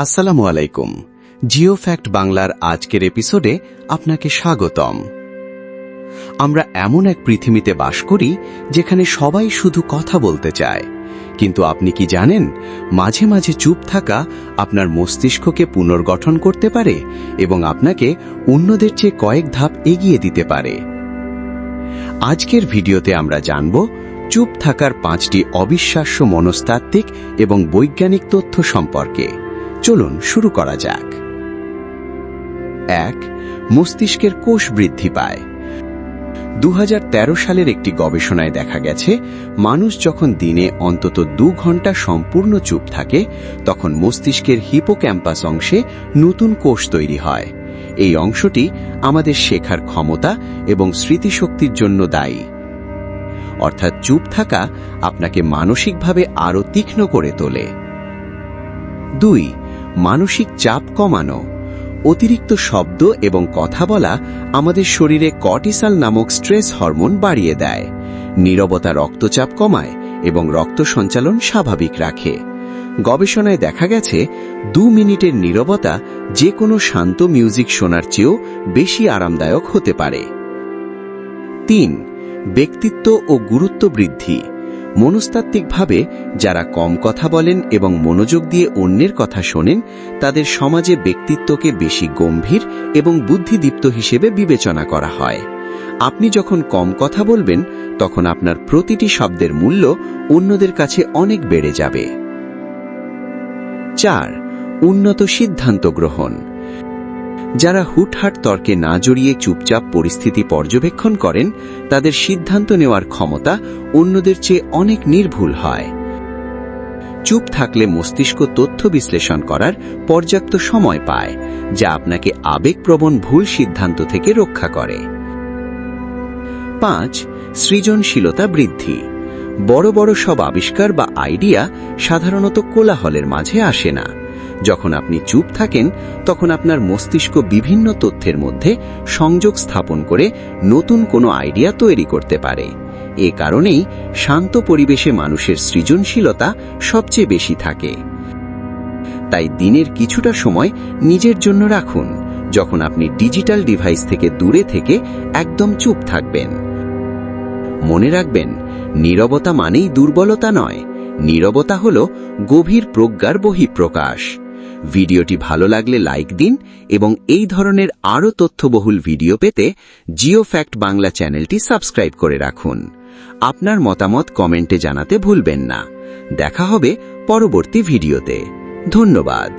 আসসালামু আলাইকুম। জিও ফ্যাক্ট বাংলার আজকের এপিসোডে আপনাকে স্বাগতম। আমরা এমন এক পৃথিবীতে বাস করি যেখানে সবাই শুধু কথা বলতে চায়, কিন্তু আপনি কি জানেন, মাঝে মাঝে চুপ থাকা আপনার মস্তিষ্ককে পুনর্গঠন করতে পারে এবং আপনাকে অন্যদের চেয়ে কয়েক ধাপ এগিয়ে দিতে পারে। আজকের ভিডিওতে আমরা জানব চুপ থাকার 5টি অবিশ্বাস্য মনস্তাত্ত্বিক এবং বৈজ্ঞানিক তথ্য সম্পর্কে। চলুন শুরু করা যাক। 1. মস্তিষ্কের কোষ বৃদ্ধি পায়। 2013 সালের একটি গবেষণায় দেখা গেছে, মানুষ যখন দিনে অন্তত 2 ঘন্টা সম্পূর্ণ চুপ থাকে, তখন মস্তিষ্কের হিপোক্যাম্পাস অংশে নতুন কোষ তৈরি হয়। এই অংশটি আমাদের শেখার ক্ষমতা এবং স্মৃতিশক্তির জন্য দায়ী। অর্থাৎ চুপ থাকা আপনাকে মানসিকভাবে আরও তীক্ষ্ণ করে তোলে। 2. মানসিক চাপ কমানো। অতিরিক্ত শব্দ এবং কথা বলা আমাদের শরীরে কর্টিসল নামক স্ট্রেস হরমোন বাড়িয়ে দেয়। নীরবতা রক্তচাপ কমায় এবং রক্ত সঞ্চালন স্বাভাবিক রাখে। গবেষণায় দেখা গেছে 2 মিনিটের নীরবতা যে কোনো শান্ত মিউজিক শোনার চেয়েও বেশি আরামদায়ক হতে পারে। 3. ব্যক্তিত্ব ও গুরুত্ব বৃদ্ধি। মনস্তাত্ত্বিকভাবে যারা কম কথা বলেন এবং মনোযোগ দিয়ে অন্যের কথা শোনেন, তাদের সমাজে ব্যক্তিত্বকে বেশি গম্ভীর এবং বুদ্ধিদীপ্ত হিসেবে বিবেচনা করা হয়। আপনি যখন কম কথা বলবেন, তখন আপনার প্রতিটি শব্দের মূল্য অন্যদের কাছে অনেক বেড়ে যাবে। 4. উন্নত সিদ্ধান্ত গ্রহণ। যারা হুটহাট তর্কে না জড়িয়ে চুপচাপ পরিস্থিতি পর্যবেক্ষণ করেন, তাদের সিদ্ধান্ত নেওয়ার ক্ষমতা অন্যদের চেয়ে অনেক নির্ভুল হয়। চুপ থাকলে মস্তিষ্ক তথ্য বিশ্লেষণ করার পর্যাপ্ত সময় পায়, যা আপনাকে আবেগপ্রবণ ভুল সিদ্ধান্ত থেকে রক্ষা করে। 5. সৃজনশীলতা বৃদ্ধি। বড় বড় সব আবিষ্কার বা আইডিয়া সাধারণত কোলাহলের মাঝে আসে না। যখন আপনি চুপ থাকেন, তখন আপনার মস্তিষ্ক বিভিন্ন তথ্যের মধ্যে সংযোগ স্থাপন করে নতুন কোনো আইডিয়া তৈরি করতে পারে। এ কারণেই শান্ত পরিবেশে মানুষের সৃজনশীলতা সবচেয়ে বেশি থাকে। তাই দিনের কিছুটা সময় নিজের জন্য রাখুন, যখন আপনি ডিজিটাল ডিভাইস থেকে দূরে থেকে একদম চুপ থাকবেন। মনে রাখবেন, নীরবতা মানেই দুর্বলতা নয়, নীরবতা হল গভীর প্রজ্ঞার বহিঃপ্রকাশ। ভিডিওটি ভালো লাগলে লাইক দিন এবং এই ধরনের আরও তথ্যবহুল ভিডিও পেতে জিও ফ্যাক্ট বাংলা চ্যানেলটি সাবস্ক্রাইব করে রাখুন। আপনার মতামত কমেন্টে জানাতে ভুলবেন না। দেখা হবে পরবর্তী ভিডিওতে। ধন্যবাদ।